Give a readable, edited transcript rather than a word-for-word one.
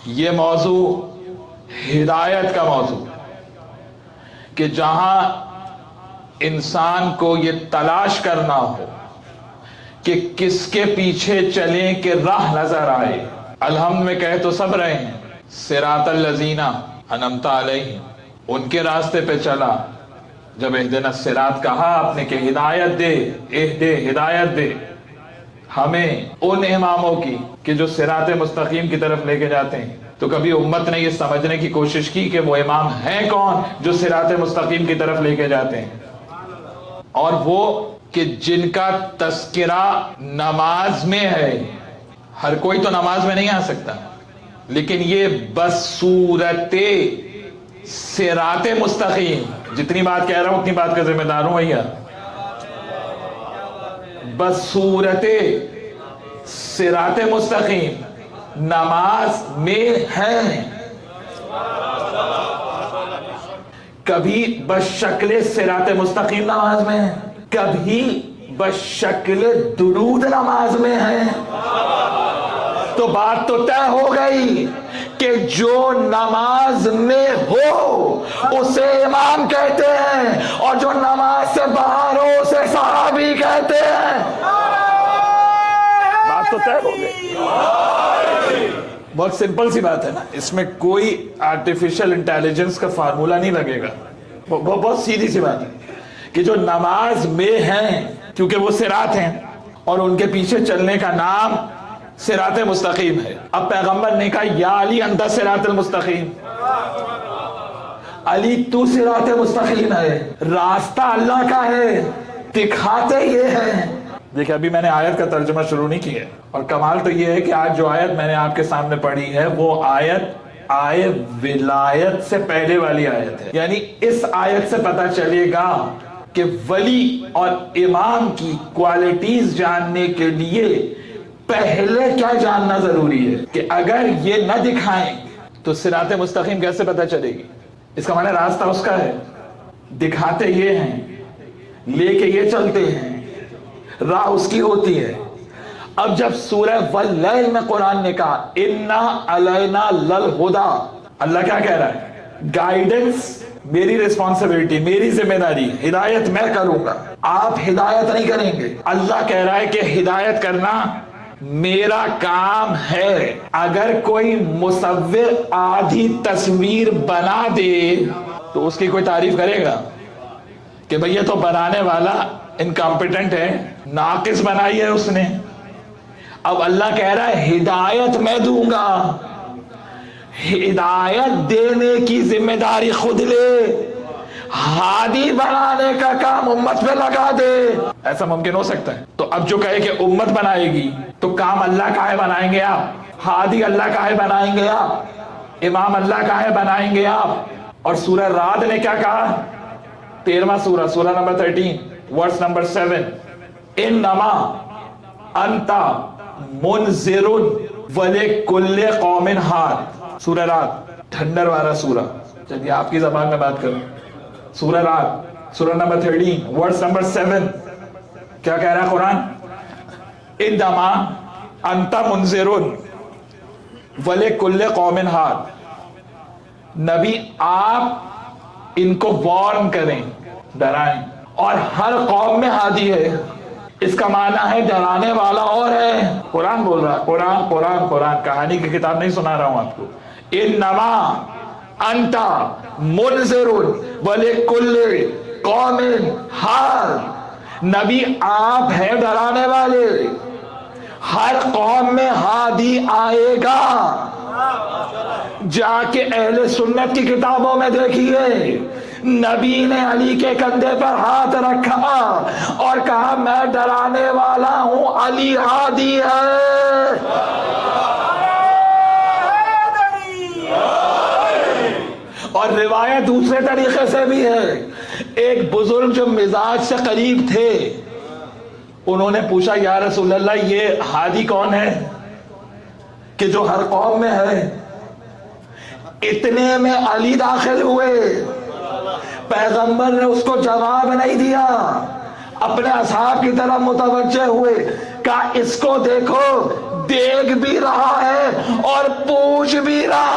یہ موضوع ہدایت کا موضوع کہ جہاں انسان کو یہ تلاش کرنا ہو کہ کس کے پیچھے چلیں کہ راہ نظر آئے. الحمد میں کہہ تو سب رہے ہیں صراط الذین انعمت علیہم، ان کے راستے پہ چلا. جب اہدنا الصراط کہا آپ نے کہ ہدایت دے، ہدایت دے ہمیں ان اماموں کی کہ جو صراط مستقیم کی طرف لے کے جاتے ہیں، تو کبھی امت نے یہ سمجھنے کی کوشش کی کہ وہ امام ہیں کون جو صراط مستقیم کی طرف لے کے جاتے ہیں؟ اور وہ کہ جن کا تذکرہ نماز میں ہے. ہر کوئی تو نماز میں نہیں آ سکتا، لیکن یہ بصورت صراط مستقیم، جتنی بات کہہ رہا ہوں اتنی بات کا ذمہ دار ہوں بھیا. بصورت صراط مستقیم نماز میں ہے. کبھی بشکل صراط مستقیم نماز میں ہے، کبھی بشکل درود نماز میں ہے. تو بات تو طے ہو گئی کہ جو نماز میں ہو اسے امام کہتے ہیں، اور جو نماز سے باہر ہو اسے صحابی کہتے ہیں. بات تو طے ہو گئی. بہت سمپل سی بات ہے نا، اس میں کوئی آرٹیفیشل انٹیلیجنس کا فارمولہ نہیں لگے گا. بہت سیدھی سی بات ہے کہ جو نماز میں ہیں کیونکہ وہ صراط ہیں اور ان کے پیچھے چلنے کا نام صراط مستقیم ہے. اب پیغمبر نے کہا یا علی انت صراط المستقیم، علی تو صراط مستقیم ہے، راستہ اللہ کا ہے، دکھاتے یہ ہیں. دیکھیں ابھی میں نے آیت کا ترجمہ شروع نہیں کیا، اور کمال تو یہ ہے کہ آج جو آیت میں نے آپ کے سامنے پڑھی ہے وہ آیت ولایت سے پہلے والی آیت ہے. یعنی اس آیت سے پتہ چلے گا کہ ولی اور امام کی کوالٹیز جاننے کے لیے پہلے کیا جاننا ضروری ہے کہ اگر یہ نہ دکھائیں تو صراط مستقیم کیسے پتہ چلے گی. اس کا معنی راستہ اس کا ہے، دکھاتے یہ ہیں، لے کے یہ چلتے ہیں، راہ اس کی ہوتی ہے. اب جب سورہ واللیل میں قرآن نے کہا انا علینا للہدی، اللہ کیا کہہ رہا ہے؟ گائیڈنس میری ریسپانسبلٹی، میری ذمہ داری، ہدایت میں کروں گا، آپ ہدایت نہیں کریں گے. اللہ کہہ رہا ہے کہ ہدایت کرنا میرا کام ہے. اگر کوئی مصور آدھی تصویر بنا دے تو اس کی کوئی تعریف کرے گا کہ بھئی یہ تو بنانے والا انکمپیٹنٹ ہے، ناقص بنائی ہے اس نے. اب اللہ کہہ رہا ہے ہدایت میں دوں گا، ہدایت دینے کی ذمہ داری خود لے، ہادی بنانے کا کام امت پہ لگا دے. ایسا ممکن ہو سکتا ہے؟ تو اب جو کہے کہ امت بنائے گی تو کام اللہ کا ہے بنائیں گے آپ، ہادی اللہ کا ہے بنائیں گے آپ، امام اللہ کا ہے بنائیں گے آپ. اور سورہ رعد نے کیا کہا؟ 13واں سورہ نمبر 13 ورس نمبر 7، انما انت منذر ولکل قوم ہاد. سورہ رعد ٹھنڈر والا سورہ، چلیے آپ کی زبان میں بات کروں. سورہ رعد سورہ نمبر 13 ورس نمبر 7 کیا کہہ رہا ہے قرآن؟ انما انت منذر ولکل قوم ہاد. نبی آپ ان کو وارن کریں، ڈرائیں، اور ہر قوم میں ہادی ہے. اس کا معنی ہے ڈرانے والا اور ہے. قرآن بول رہا ہے، قرآن کہانی کی کتاب نہیں سنا رہا ہوں آپ کو. انما انت منذر ولکل قوم ہاد. نبی آپ ہیں ڈرانے والے، ہر قوم میں ہادی آئے گا. جا کے اہل سنت کی کتابوں میں دیکھیے، نبی نے علی کے کندھے پر ہاتھ رکھا اور کہا میں ڈرانے والا ہوں، علی ہادی ہے. اور روایت دوسرے طریقے سے بھی ہے. ایک بزرگ جو مزاج سے قریب تھے، انہوں نے پوچھا یا رسول اللہ یہ ہادی کون ہے کہ جو ہر قوم میں ہے؟ اتنے میں علی داخل ہوئے. پیغمبر نے اس کو جواب نہیں دیا، اپنے اصحاب کی طرف متوجہ ہوئے، کہا اس کو دیکھو دیکھ بھی رہا ہے اور پوچھ بھی رہا